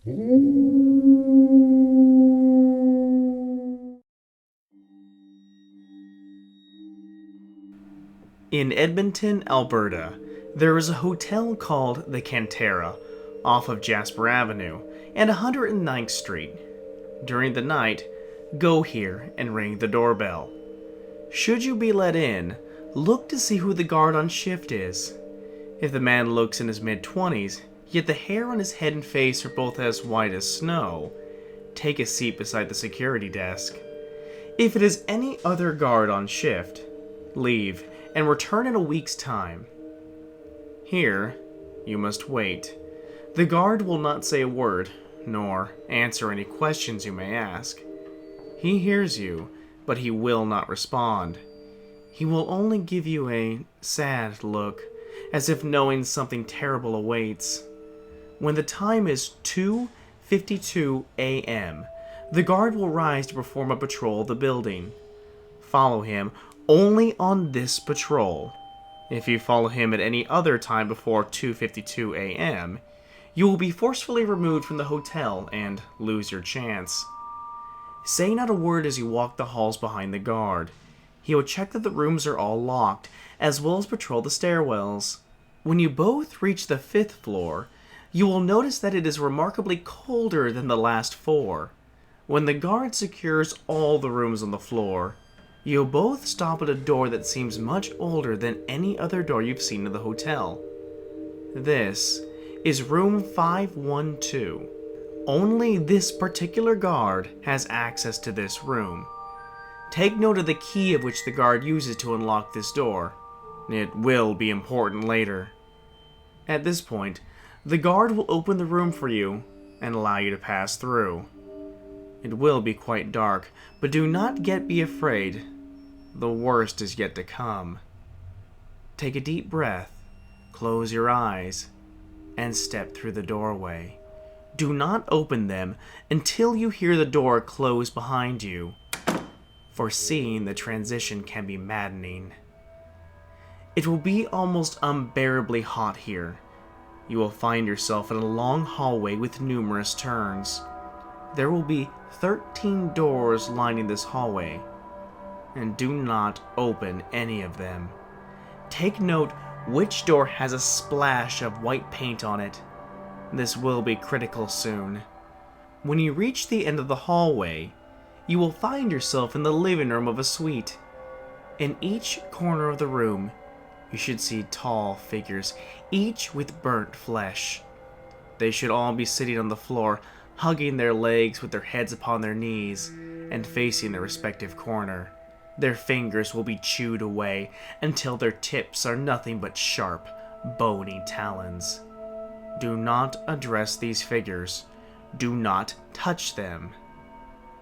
In Edmonton, Alberta, there is a hotel called the Cantera off of Jasper Avenue and 109th Street. During the night, go here and ring the doorbell. Should you be let in, look to see who the guard on shift is. If the man looks in his mid-20s, yet the hair on his head and face are both as white as snow, take a seat beside the security desk. If it is any other guard on shift, leave and return in a week's time. Here, you must wait. The guard will not say a word, nor answer any questions you may ask. He hears you, but he will not respond. He will only give you a sad look, as if knowing something terrible awaits. When the time is 2:52 a.m., the guard will rise to perform a patrol of the building. Follow him only on this patrol. If you follow him at any other time before 2:52 a.m., you will be forcefully removed from the hotel and lose your chance. Say not a word as you walk the halls behind the guard. He will check that the rooms are all locked, as well as patrol the stairwells. When you both reach the 5th floor, you will notice that it is remarkably colder than the last 4. When the guard secures all the rooms on the floor, you'll both stop at a door that seems much older than any other door you've seen in the hotel. This is room 512. Only this particular guard has access to this room. Take note of the key of which the guard uses to unlock this door. It will be important later. At this point, the guard will open the room for you and allow you to pass through. It will be quite dark, but do not be afraid. The worst is yet to come. Take a deep breath, close your eyes, and step through the doorway. Do not open them until you hear the door close behind you. Foreseeing the transition can be maddening. It will be almost unbearably hot here. You will find yourself in a long hallway with numerous turns. There will be 13 doors lining this hallway, and do not open any of them. Take note which door has a splash of white paint on it. This will be critical soon. When you reach the end of the hallway, you will find yourself in the living room of a suite. In each corner of the room, you should see tall figures, each with burnt flesh. They should all be sitting on the floor, hugging their legs with their heads upon their knees, and facing their respective corner. Their fingers will be chewed away until their tips are nothing but sharp, bony talons. Do not address these figures. Do not touch them.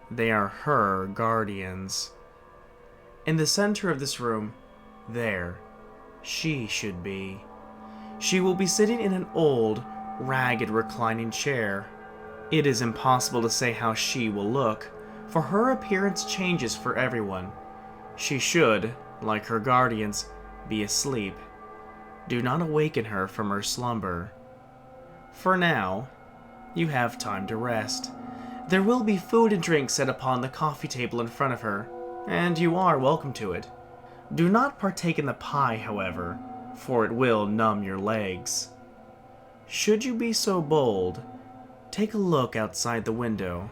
They are her guardians. In the center of this room, there, she should be. She will be sitting in an old, ragged reclining chair. It is impossible to say how she will look, for her appearance changes for everyone. She should, like her guardians, be asleep. Do not awaken her from her slumber. For now, you have time to rest. There will be food and drink set upon the coffee table in front of her, and you are welcome to it. Do not partake in the pie, however, for it will numb your legs. Should you be so bold, take a look outside the window.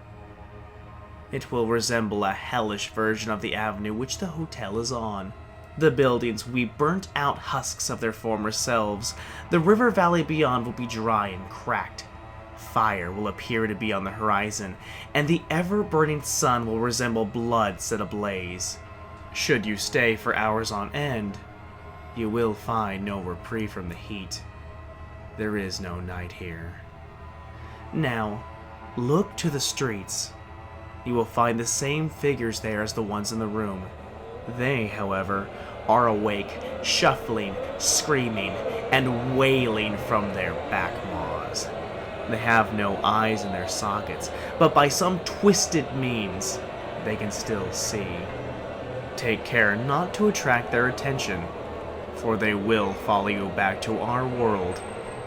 It will resemble a hellish version of the avenue which the hotel is on. The buildings will be burnt out husks of their former selves. The river valley beyond will be dry and cracked. Fire will appear to be on the horizon, and the ever-burning sun will resemble blood set ablaze. Should you stay for hours on end, you will find no reprieve from the heat. There is no night here. Now, look to the streets. You will find the same figures there as the ones in the room. They, however, are awake, shuffling, screaming, and wailing from their back maws. They have no eyes in their sockets, but by some twisted means, they can still see. Take care not to attract their attention, for they will follow you back to our world,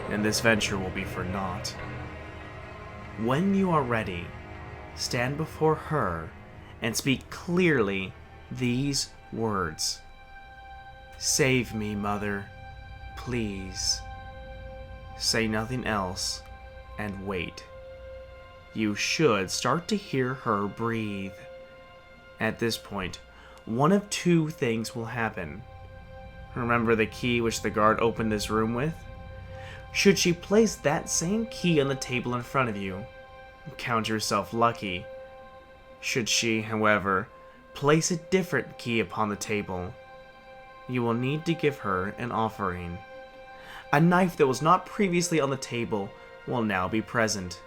and this venture will be for naught. When you are ready, stand before her and speak clearly these words. Save me, Mother, please. Say nothing else and wait. You should start to hear her breathe. At this point, one of two things will happen. Remember the key which the guard opened this room with? Should she place that same key on the table in front of you, count yourself lucky. Should she, however, place a different key upon the table, you will need to give her an offering. A knife that was not previously on the table will now be present.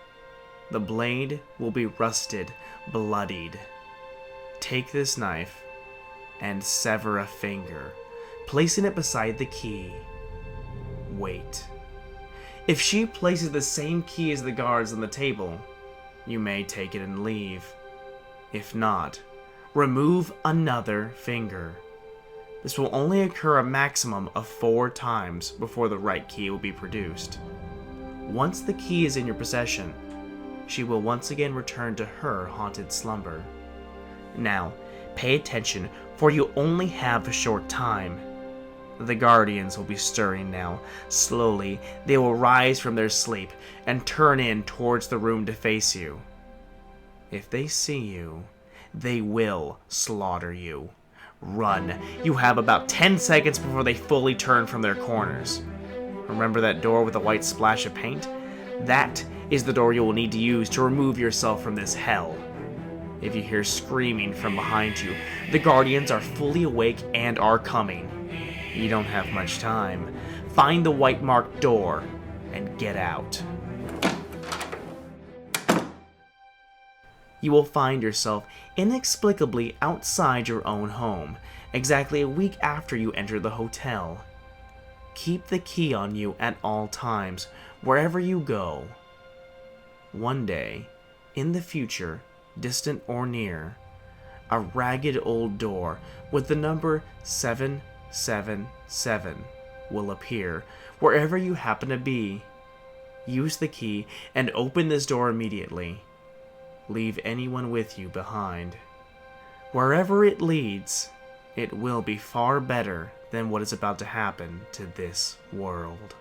The blade will be rusted, bloodied. Take this knife and sever a finger, placing it beside the key. Wait. If she places the same key as the guards on the table, you may take it and leave. If not, remove another finger. This will only occur a maximum of 4 times before the right key will be produced. Once the key is in your possession, she will once again return to her haunted slumber. Now, pay attention, for you only have a short time. The guardians will be stirring now. Slowly, they will rise from their sleep and turn in towards the room to face you. If they see you, they will slaughter you. Run. You have about 10 seconds before they fully turn from their corners. Remember that door with a white splash of paint? That is the door you will need to use to remove yourself from this hell. If you hear screaming from behind you, the guardians are fully awake and are coming. You don't have much time. Find the white marked door and get out. You will find yourself inexplicably outside your own home, exactly a week after you enter the hotel. Keep the key on you at all times, wherever you go. One day, in the future, distant or near, a ragged old door with the number 777 will appear wherever you happen to be. Use the key and open this door immediately. Leave anyone with you behind. Wherever it leads, it will be far better than what is about to happen to this world.